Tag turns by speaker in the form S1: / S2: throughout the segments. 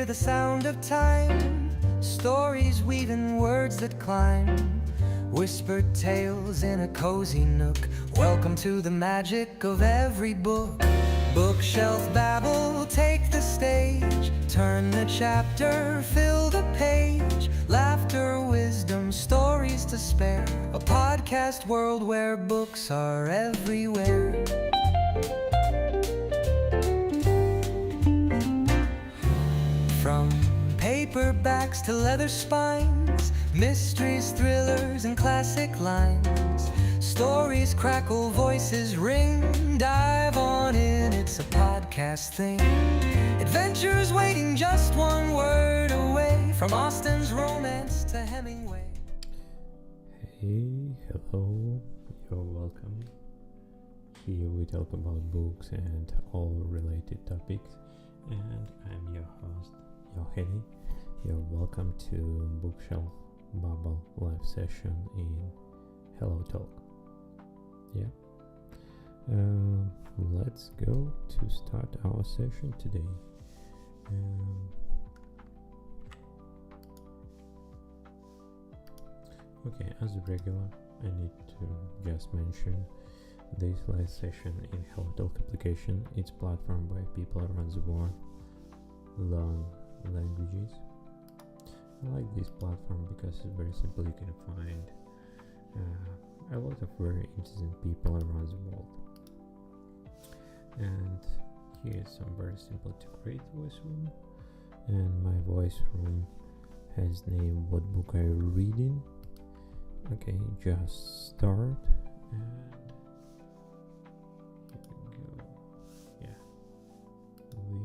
S1: hear the sound of time, stories weaving words that climb, whispered tales in a cozy nook. Welcome to the magic of every book. Bookshelf Babble, take the stage, turn the chapter, fill the page. Laughter, wisdom, stories to spare, a podcast world where books are everywhere. From paperbacks to leather spines, mysteries, thrillers, and classic lines. Stories crackle, voices ring, dive on in, it's a podcast thing. Adventures waiting just one word away, from Austen's romance to Hemingway.
S2: Hey, hello, you're welcome. Here we talk about books and all related topics, and I'm your host, Yoheli. You're welcome to Bookshelf Babble live session in Hello Talk. Yeah. Let's go to start our session today. Okay, as regular, I need to just mention this live session in Hello Talk application. It's platform where people around the world learn languages. I like this platform because it's very simple. You can find a lot of very interesting people around the world. And here's some very simple to create voice room. And my voice room has name What Book Are You Reading? Okay, just start and here we go. Yeah, we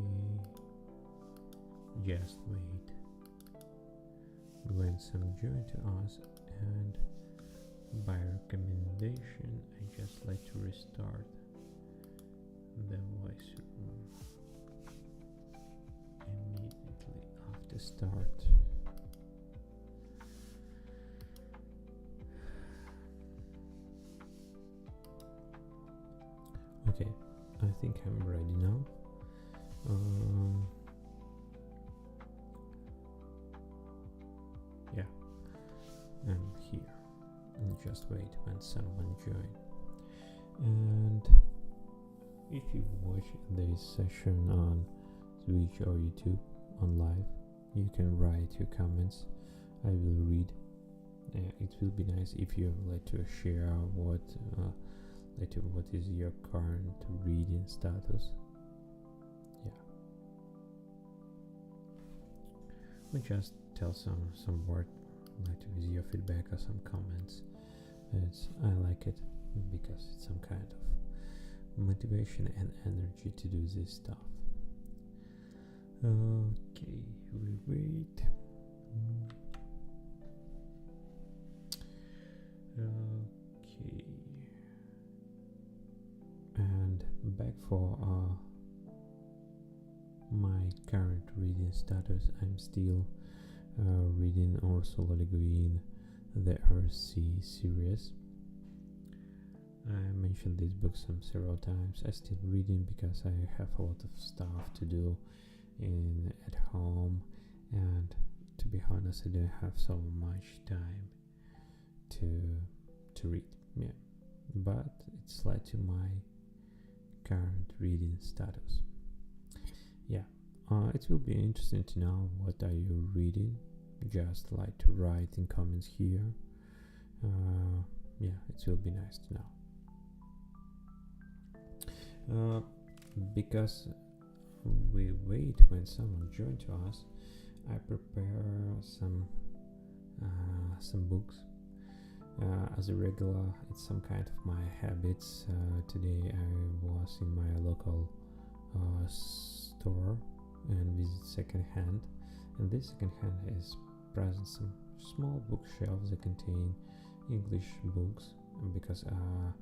S2: just wait when some join to us, and by recommendation I just like to restart the voice room immediately after start. Okay, I think I'm ready now. Yeah, I'm here. And just wait when someone join. And if you watch this session on Twitch or YouTube on live, you can write your comments. I will read. It will be nice if you like to share what is your current reading status. Yeah. Or just tell some word with your feedback or some comments. I like it because it's some kind of motivation and energy to do this stuff. Okay, we wait. Okay. And back for my current reading status, I'm still reading Ursula Le Guin, the Earthsea series. I mentioned this book several times. I still reading because I have a lot of stuff to do at home, and to be honest, I don't have so much time to read. Yeah, but it's led to my current reading status. Yeah, it will be interesting to know what are you reading. Just like to write in comments here. Yeah, it will be nice to know. Because we wait when someone join to us, I prepare some books. As a regular, it's some kind of my habits. Today I was in my local store and visit second hand, and this second hand is present some small bookshelves that contain English books, because a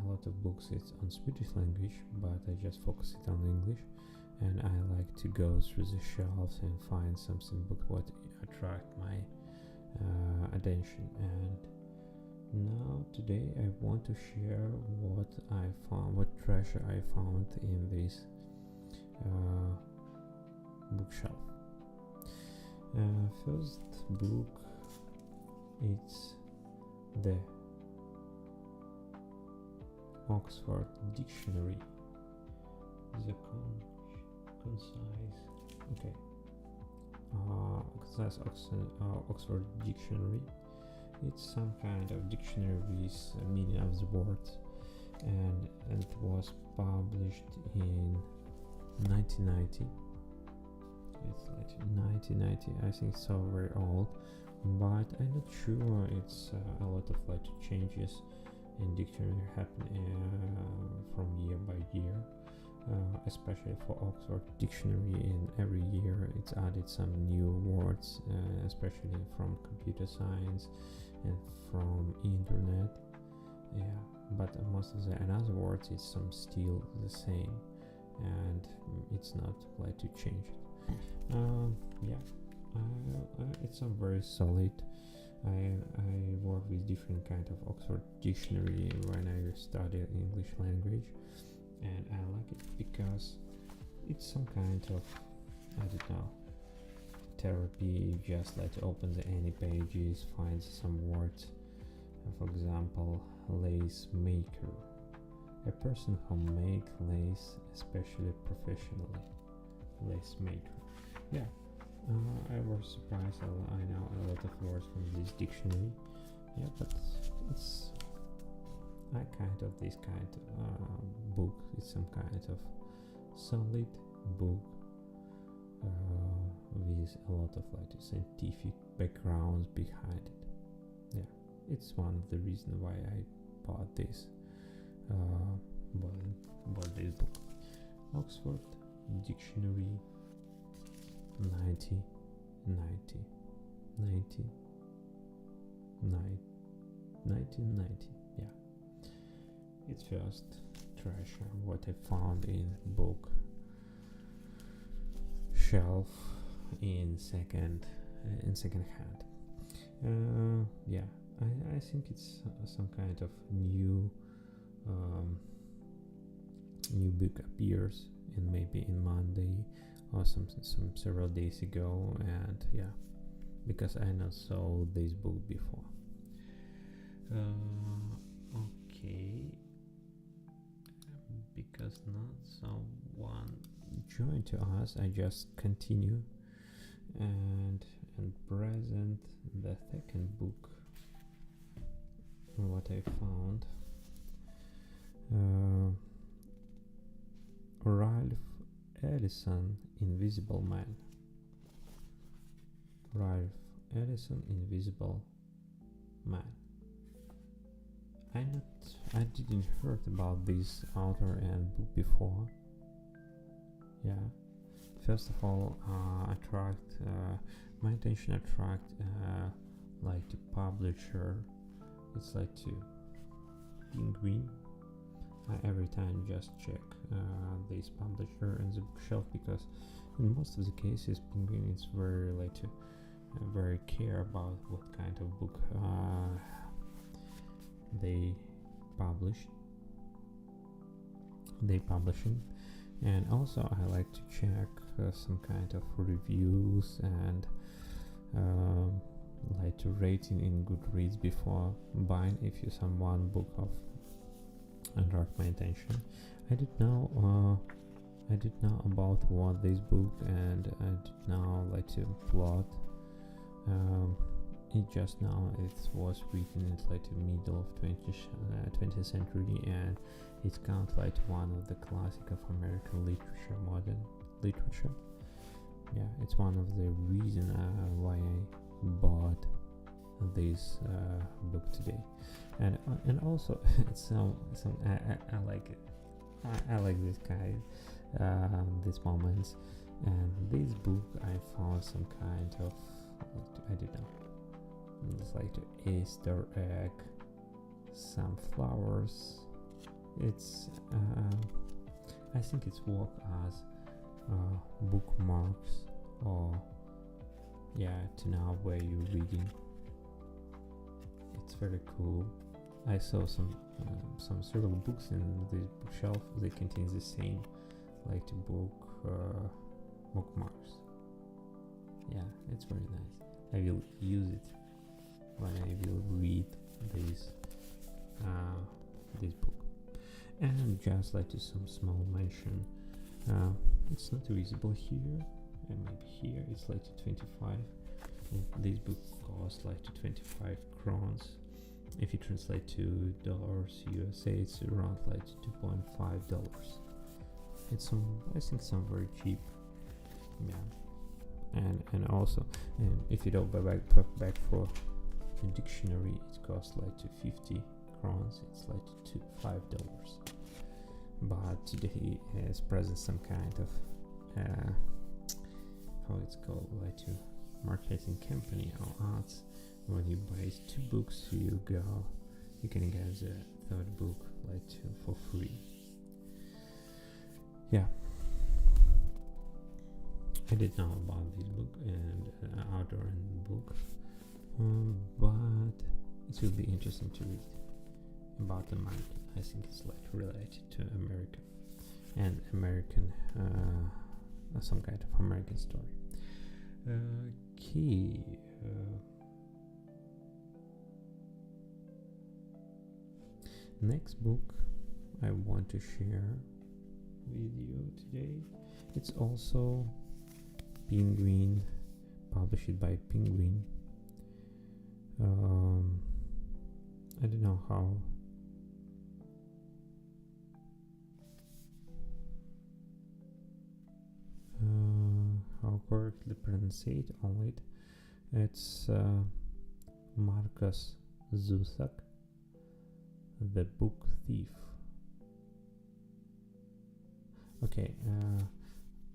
S2: lot of books is on Swedish language, but I just focus it on English, and I like to go through the shelves and find something book what attract my attention. And now today I want to share what I found, what treasure I found in this bookshelf. First book, it's the Oxford Dictionary. The concise, okay, concise Oxford Dictionary. It's some kind of dictionary with meaning of the words, and it was published in 1990. It's like 1990. I think it's so very old, but I'm not sure. It's a lot of like changes in dictionary happen from year by year, especially for Oxford Dictionary. In every year, it's added some new words, especially from computer science and from internet. Yeah, but most of the another words is some still the same, and it's not like to change it. Yeah, it's a very solid. I work with different kind of Oxford Dictionary when I study English language, and I like it because it's some kind of, I don't know, therapy. Just like to open any pages, find some words. For example, lace maker, a person who make lace, especially professionally. Lace maker. Yeah, I was surprised. I know a lot of words from this dictionary. Yeah, but it's kind of this kind of book. It's some kind of solid book with a lot of like scientific backgrounds behind it. Yeah, it's one of the reasons why I bought this. Bought this book, Oxford Dictionary 1990. Yeah, it's first treasure what I found in book shelf in second hand. Yeah, I think it's some kind of new book appears in maybe in Monday or some several days ago, and yeah, because I not saw this book before. Okay, because not someone joined to us, I just continue and present the second book what I found. Ralph Ellison, Invisible Man. Ralph Ellison, Invisible Man. I didn't heard about this author and book before. Yeah. First of all, my intention attract like the publisher. It's like to Penguin. I every time just check this publisher and the bookshelf, because in most of the cases Penguin is very like to very care about what kind of book they publishing, and also I like to check some kind of reviews and like to rating in Goodreads before buying if you some one book of attract my attention. I did know about what this book, and I did now like to plot. It just now it was written in like the middle of 20th century, and it's count like one of the classic of American literature, modern literature. Yeah, it's one of the reason why I bought this book today, and also it's some I like it. I like this guy, these moments, and this book I found some kind of I don't know. It's like the Easter egg, some flowers. It's I think it's work as bookmarks, or yeah, to know where you're reading. It's very cool. I saw some several books in this bookshelf. They contain the same like the bookmarks. Yeah, It's very nice. I will use it when I will read this this book. And just like to some small mention, it's not visible here, and maybe here it's like to 25. This book costs like to 25 crowns. If you translate to dollars USA, it's around like $2.5. It's I think some very cheap. Yeah. And also, if you don't buy back for a dictionary, it costs like to 50 crowns. It's like to $5. But today is present some kind of how it's called, like to marketing company or ads. When you buy 2 books, you can get the third book like for free. Yeah, I didn't know about this book and author and book, but it will be interesting to read about America. I think it's like related to America and American, some kind of American story. Okay. Next book I want to share with you today. It's also Penguin, published by Penguin. I don't know how correctly pronounce it on it. It's Marcus Zusak, The Book Thief. Okay,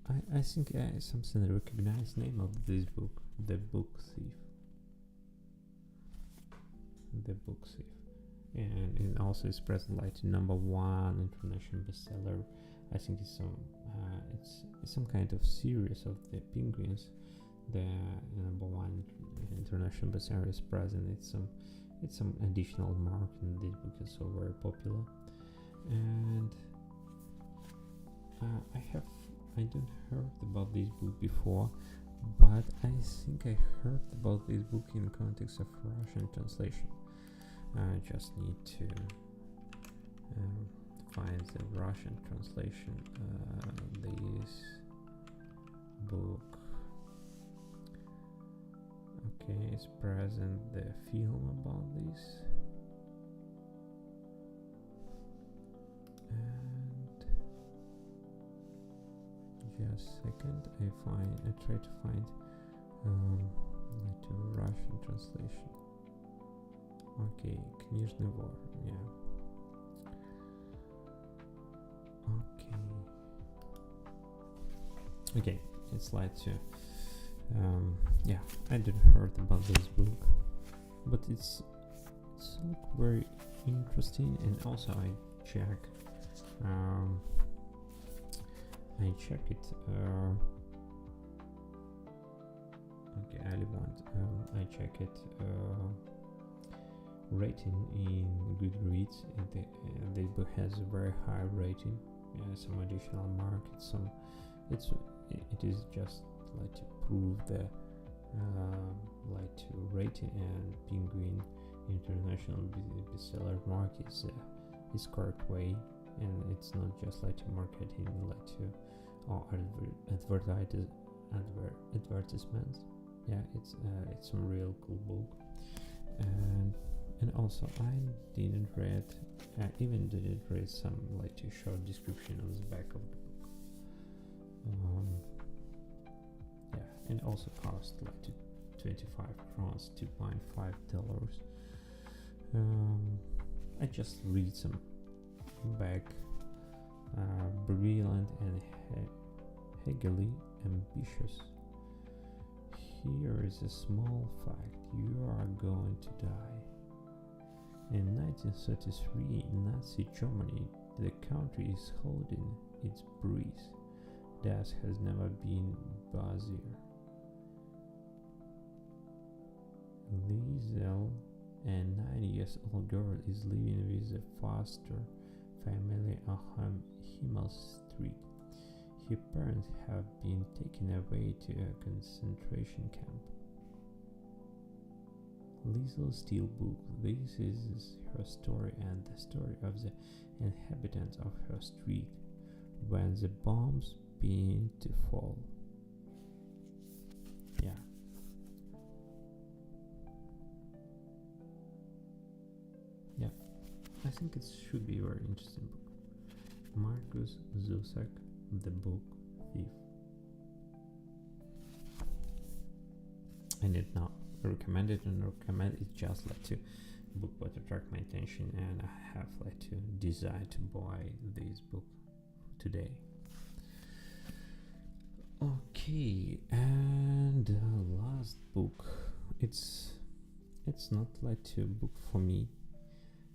S2: I think something recognized name of this book, The Book Thief. The Book Thief, and it also is present like #1 international bestseller. I think it's some kind of series of the penguins. The #1 international bestseller is present. It's some additional mark in this book is so very popular, and I don't heard about this book before, but I think I heard about this book in context of Russian translation. I just need to find the Russian translation. This book. Okay, it's present the film about this. And just a second, I try to find like a Russian translation. Okay, Kнижный вор, yeah. Okay, it's like yeah, I didn't heard about this book, but it's very interesting, and also I check it. Okay, I check it rating in Goodreads, and this book has a very high rating. Some additional mark. It is just like to prove the like to rating and Penguin international bestseller mark is correct way, and it's not just like to marketing like to or advertisements. Yeah, it's a real cool book, and also I didn't read some like to short description on the back of the book. Yeah, and also cost like to 25 crowns, $2.5. I just read some back, brilliant and hegely ambitious. Here is a small fact: you are going to die. In 1933, in Nazi Germany, the country is holding its breath. Death has never been busier. Liesel, a 9-year-old girl, is living with a foster family on Himmel Street. Her parents have been taken away to a concentration camp. Liesel Steelbook. This is her story and the story of the inhabitants of her street when the bombs begin to fall. Yeah. Yeah. I think it should be a very interesting book. Marcus Zusak, The Book Thief. I did not recommend it, and recommend it just like to book what attract my attention, and I have like to decide to buy this book today. Okay, and the last book, it's not like a book for me.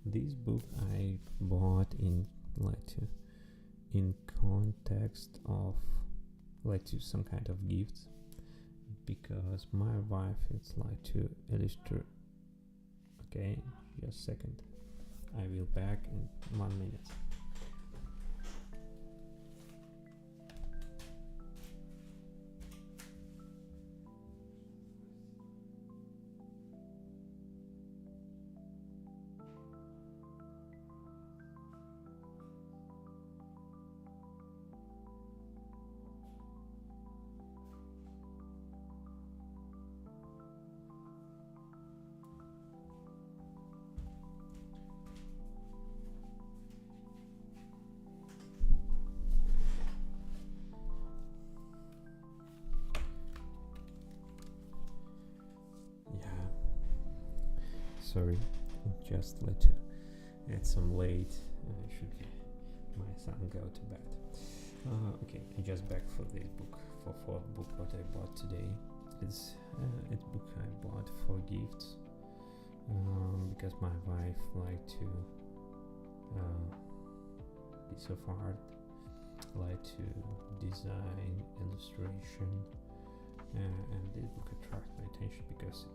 S2: This book I bought in context of some kind of gifts, because my wife is like to illustrate. Okay, just a second, I will back in 1 minute. Sorry, just let to add some late. Should my son go to bed? Okay, I just back for this book, for fourth book what I bought today. It's book I bought for gifts, because my wife like to piece of art, like to design, illustration, and this book attract my attention because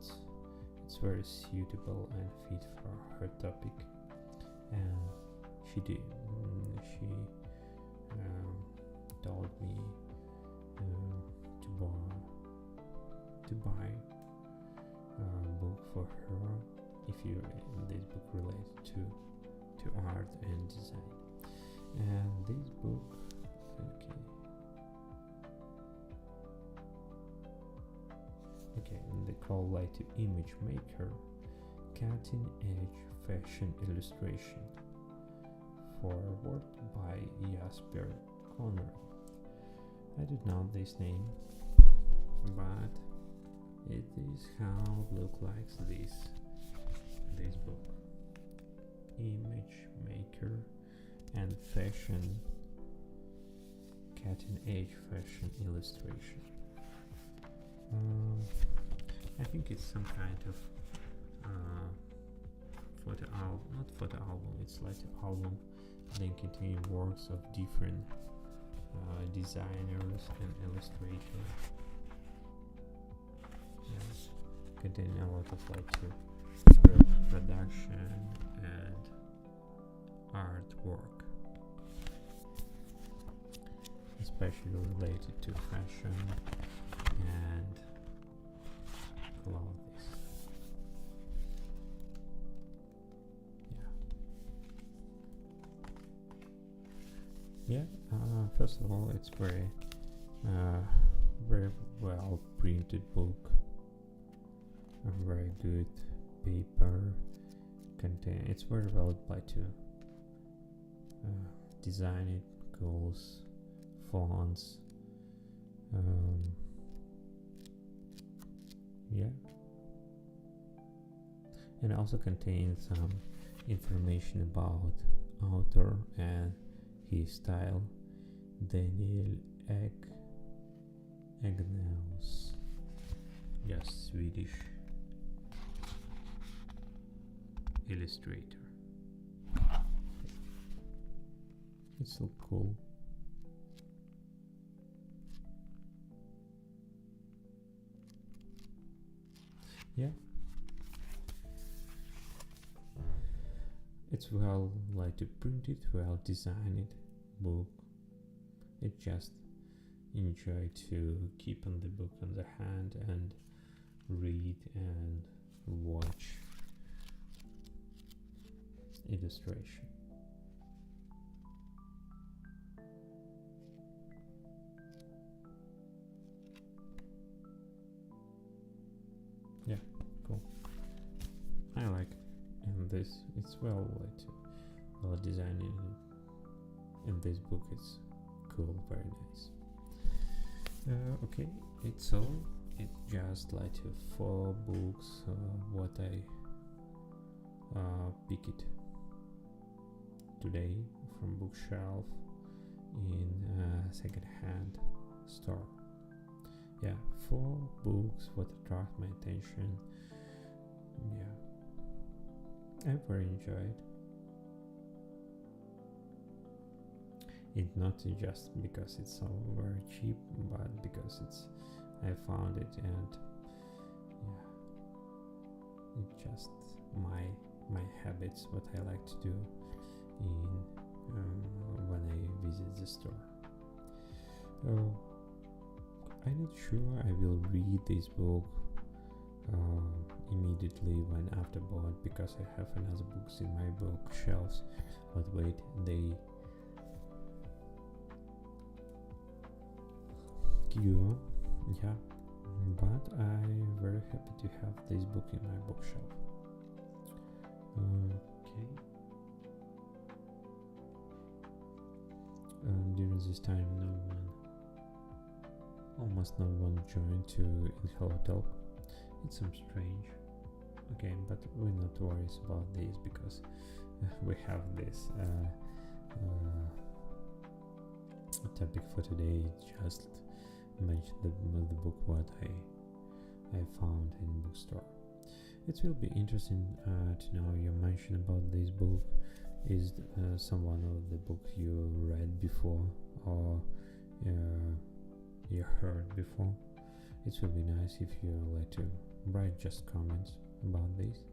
S2: it's very suitable and fit for her topic, and she told me to buy a book for her if this book relates to art and design. And this book, and they call like to Image Maker, cutting edge fashion illustration, forward by Jasper Conrad. I don't know this name, but it is how it look like this book. Image Maker and fashion, cutting edge fashion illustration. I think it's some kind of photo album, not photo album, it's like an album that contains works of different designers and illustrators. Yes, containing a lot of production and artwork, especially related to fashion and clothes. Yeah. First of all, it's very well printed book, a very good paper. It's very well applied to design it, goals, fonts. And it also contains some information about author and his style, Daniel Agnaus, just Swedish illustrator. It's so cool. Yeah, it's well like to print it, well designed book. It just enjoy to keep on the book on the hand and read and watch illustration. Yeah, cool. I like in this, it's well designed in this book. It's cool, very nice. Okay, it's all. It's just like 4 books. What I picked today from Bookshelf in second-hand store. Yeah, 4 books what attract my attention. Yeah, I very enjoyed. It's not just because it's so very cheap, but because I found it, and yeah, it's just my habits, what I like to do when I visit the store. I'm not sure I will read this book immediately when after bought, because I have another books in my bookshelves. But wait, they queue, yeah. But I'm very happy to have this book in my bookshelf. Okay. During this time, almost no one joined to in Hello Talk. It seems strange. Okay, but we're not worried about this, because we have this topic for today. Just mention the book what I found in bookstore. It will be interesting to know you mention about this book. Is some one of the book you read before, or you heard before? It will be nice if you like to write just comments about this.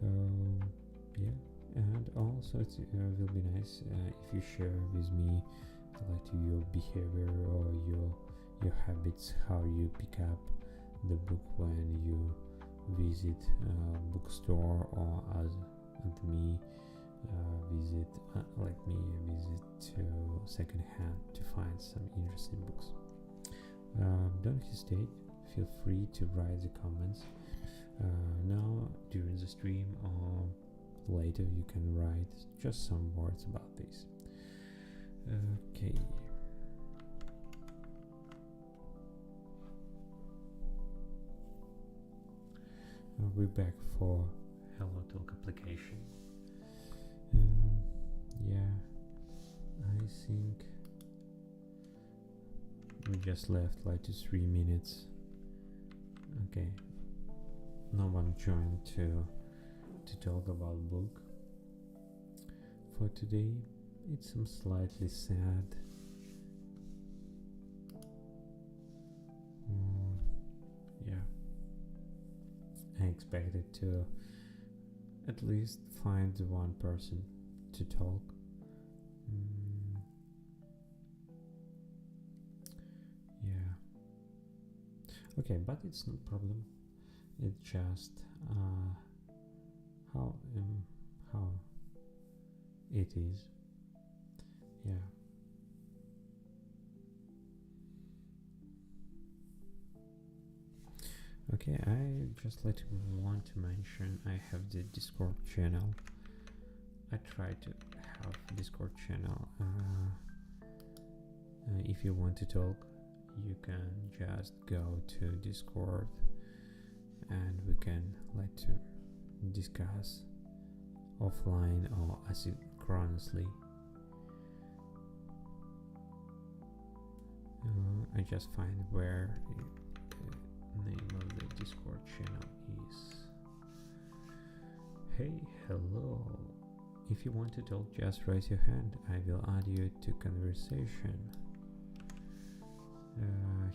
S2: Yeah, and also it will be nice if you share with me like your behavior or your habits, how you pick up the book when you visit bookstore, or as me visit to second hand to find some interesting books. Don't hesitate, feel free to write the comments now during the stream, or later you can write just some words about this. Okay. We're back for Hello Talk application. Yeah, I think we just left like 3 minutes. Okay, no one joined to talk about book. For today, it's slightly sad. Yeah, I expected to at least find one person to talk. Yeah. Okay, but it's no problem. It's just how it is. Yeah. Okay, I just want to mention I have the Discord channel. I try to have Discord channel. If you want to talk, you can just go to Discord and we can to discuss offline or asynchronously. I just find where the name of the Discord channel is. Hey, hello. If you want to talk, just raise your hand. I will add you to conversation.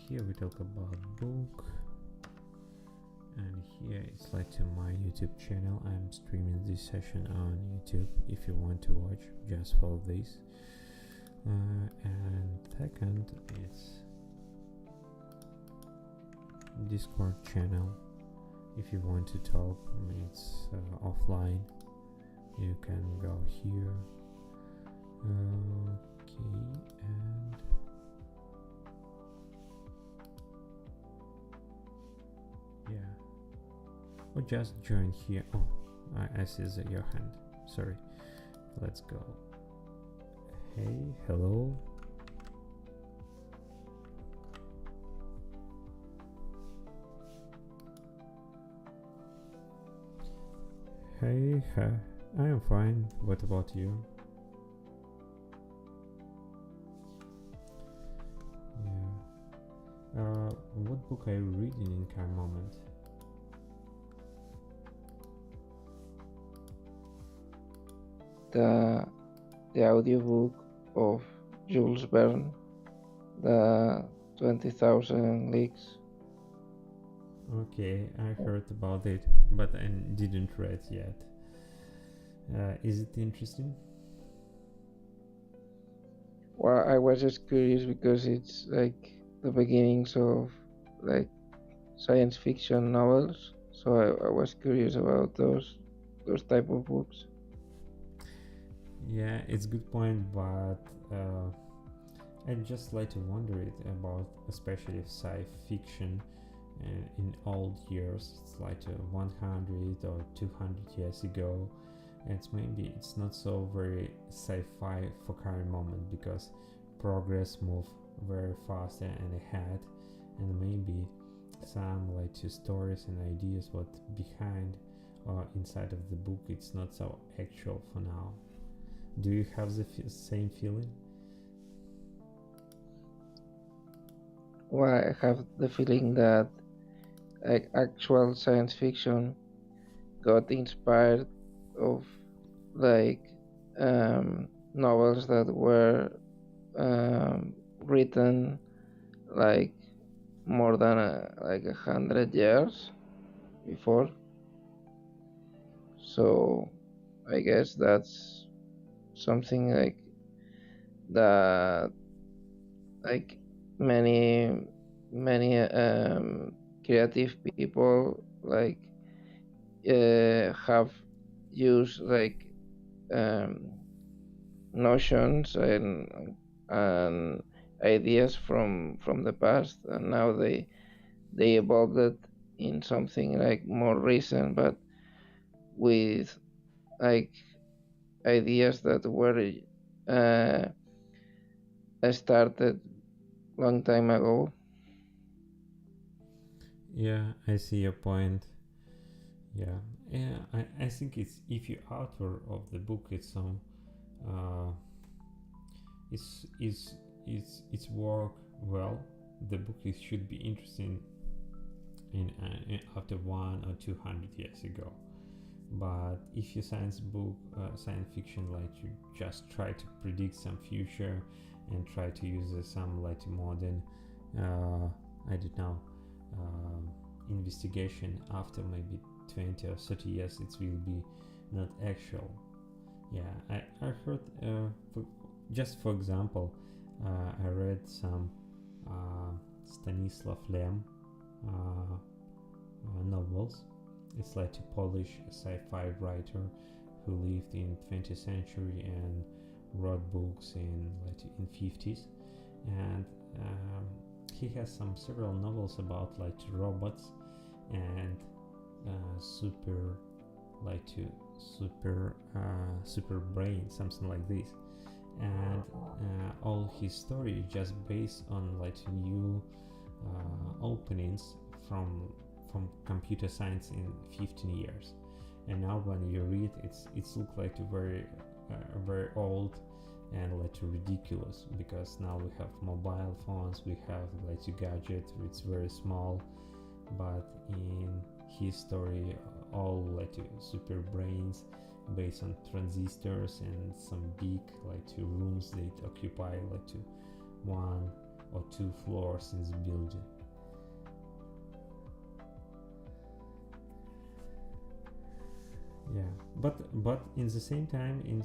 S2: Here we talk about book, and here it's to my YouTube channel. I'm streaming this session on YouTube. If you want to watch, just follow this. And second, it's Discord channel. If you want to talk, I mean, it's offline. You can go here. Okay, and yeah, or just join here. Oh, I see your hand. Sorry. Let's go. Hey, hello. Hey, I am fine. What about you? Yeah. What book are you reading in current moment?
S3: The audiobook of Jules Verne, the 20,000 Leagues.
S2: Okay, I heard about it, but I didn't read yet. Is it interesting?
S3: Well, I was just curious because it's like the beginnings of like science fiction novels, so I was curious about those type of books.
S2: Yeah, it's a good point, but I'd just like to wonder it about, especially sci fiction in old years. It's like 100 or 200 years ago. It's not so very sci-fi for current moment because progress move very fast and ahead, and maybe some like two stories and ideas what behind or inside of the book it's not so actual for now. Do you have the same feeling?
S3: Well, I have the feeling that like actual science fiction got inspired of like novels that were written like more than 100 years before. So I guess that's something like that, like many creative people like have used like um, notions and ideas from the past, and now they evolved it in something like more recent, but with like ideas that were uh, started long time ago.
S2: Yeah, I see your point. Yeah, yeah. I think it's if you author of the book, it's some uh, it's work well. The book should be interesting in after 1 or 200 years ago. But if you science book, science fiction, like you just try to predict some future and try to use some like modern, I don't know, investigation after maybe 20 or 30 years, it will be not actual. Yeah, I heard, just for example, I read some Stanislav Lem novels. It's like a Polish sci-fi writer who lived in 20th century and wrote books in 50s, and he has some several novels about like robots and super like to super brain, something like this, and all his story is just based on like new openings from computer science in 15 years. And now when you read it's look like very old and like ridiculous, because now we have mobile phones, we have like a gadget, it's very small, but in his story all like super brains based on transistors and some big like rooms that occupy like 1 or 2 floors in the building. Yeah, but in the same time, in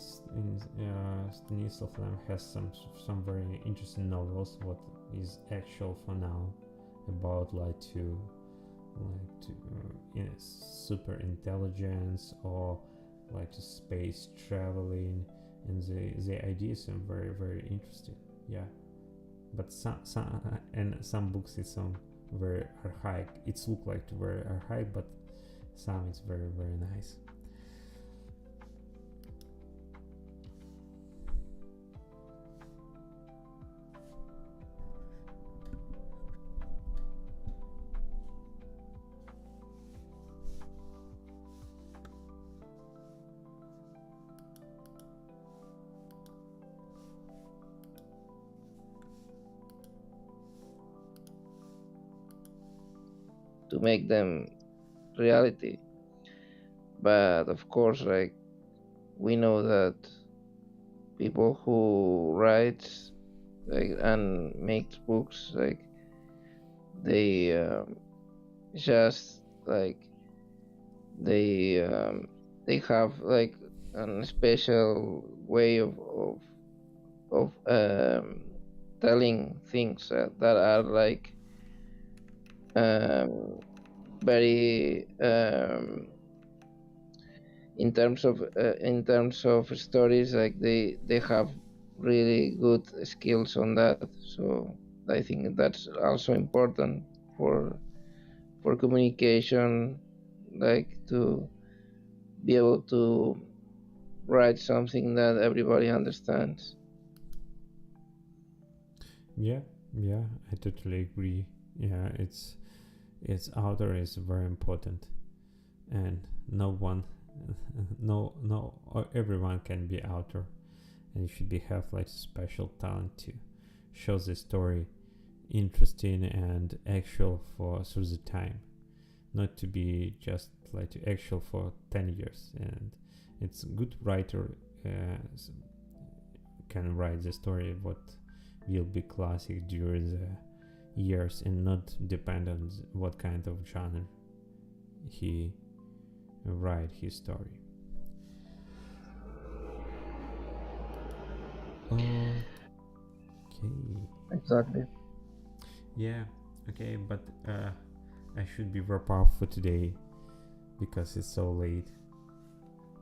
S2: Stanislav Lem has some very interesting novels. What is actual for now about like to super intelligence or like to space traveling, and the ideas are very very interesting. Yeah, but some books it's some very archaic. It's look like very archaic, but some it's very very nice.
S3: to make them reality. But of course, like, we know that people who write like and make books, like, they just like they have like a special way of telling things that are like very in terms of stories, like they have really good skills on that. So I think that's also important for communication, like to be able to write something that everybody understands.
S2: Yeah, I totally agree. Yeah, it's author is very important, and no one, no, everyone can be author, and you should be have like special talent to show the story interesting and actual for through the time, not to be just like to actual for 10 years. And it's good writer can write the story what will be classic during the years and not depend on what kind of genre he write his story. Okay.
S3: Exactly.
S2: Yeah. Okay, but I should be wrap up for today because it's so late.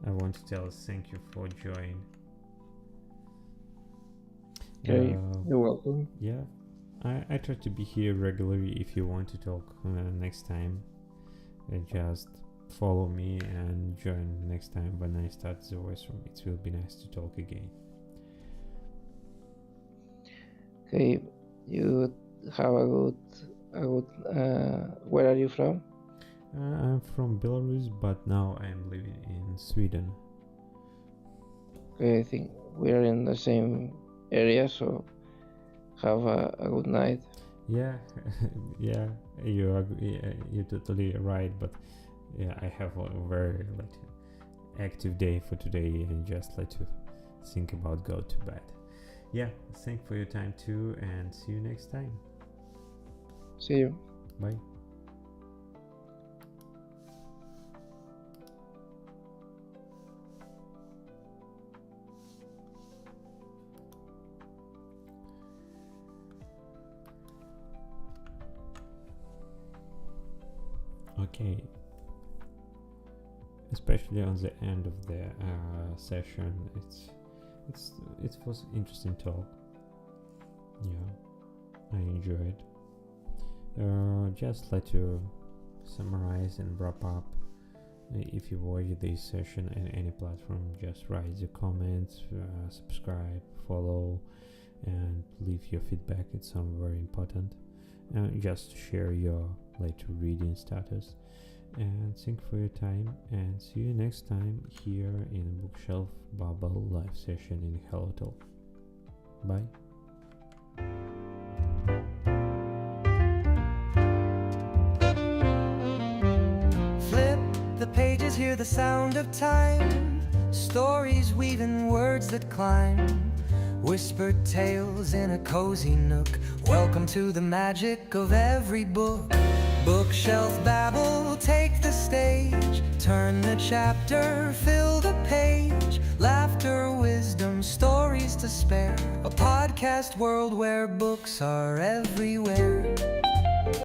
S2: I want to tell thank you for joining.
S3: Okay, you're welcome.
S2: Yeah, I try to be here regularly. If you want to talk next time, just follow me and join next time when I start the voice room. It will be nice to talk again.
S3: Okay, you have a good. Where are you from?
S2: I'm from Belarus, but now I'm living in Sweden.
S3: Okay, I think we are in the same area, so have a good night.
S2: Yeah, yeah, you're totally right. But yeah, I have a very like active day for today, and just like to think about go to bed. Yeah, thank for your time too, and see you next time.
S3: See you.
S2: Bye. Okay, especially on the end of the session, it was interesting talk. Yeah, I enjoyed. Just like to summarize and wrap up. If you watch this session in any platform, just write the comments, subscribe, follow, and leave your feedback. It's very important. Just share your later reading status. And thank you for your time, and see you next time here in Bookshelf Babble live session in Hello Talk. Bye.
S1: Flip the pages, hear the sound of time. Stories weaving words that climb. Whispered tales in a cozy nook. Welcome to the magic of every book. Bookshelf Babble, take the stage. Turn the chapter, fill the page. Laughter, wisdom, stories to spare. A podcast world where books are everywhere.